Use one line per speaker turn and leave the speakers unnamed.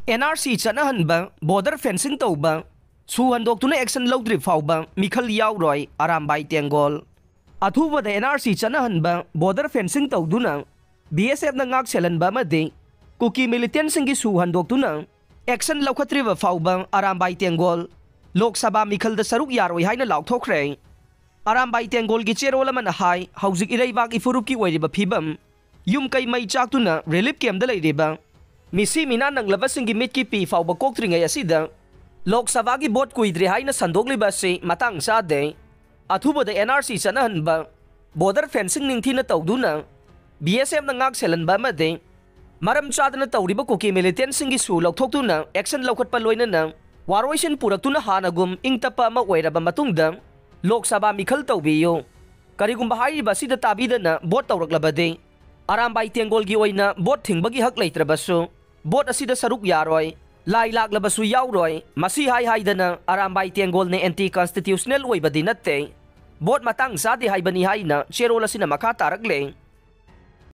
NRC chanahanba border fencing tauba suhandok action lawdri fauba mikhal yauroi Arambai Tiangol athuba da NRC chanahanba border fencing tauduna BSF na ngak selanba made kuki militant singi suhandok action lawkhatriba fauba Arambai Tiangol Lok Sabha mikhal da saruk yaroi haina laukthokre Arambai Tiangol gi cherola man hai hauzik ireibak ifurup ki oiriba phibam yum kai mai chaktuna relief camp da leiriba Misi mina nang labasing gimit ki pi fau bakok tringa yasida Lok Sabha gi bot kuidri haina sandokli basi matang sa de athuba da NRC sanahan ba border fencing ningthi na tawduna BSF na ngak selan ba made maram chadana tawriba kuki militant singi su lokthokuna action lokhat pa loina na waroisin puraktuna hanagum ingtapa ma oiraba matungda Lok Sabha mikhal tawbiyo karigum bahai basida tabida na bot tawraklabade Arambai Tiangol gi oina bot thingbagi hak leitrabasu bot asida saruk yaroi lai laklabasu yauroi masi hai haidana Arambai Tiangol ne anti constitutional oibadi natte bot matang sa di haibani haina cherola sina makha tarakle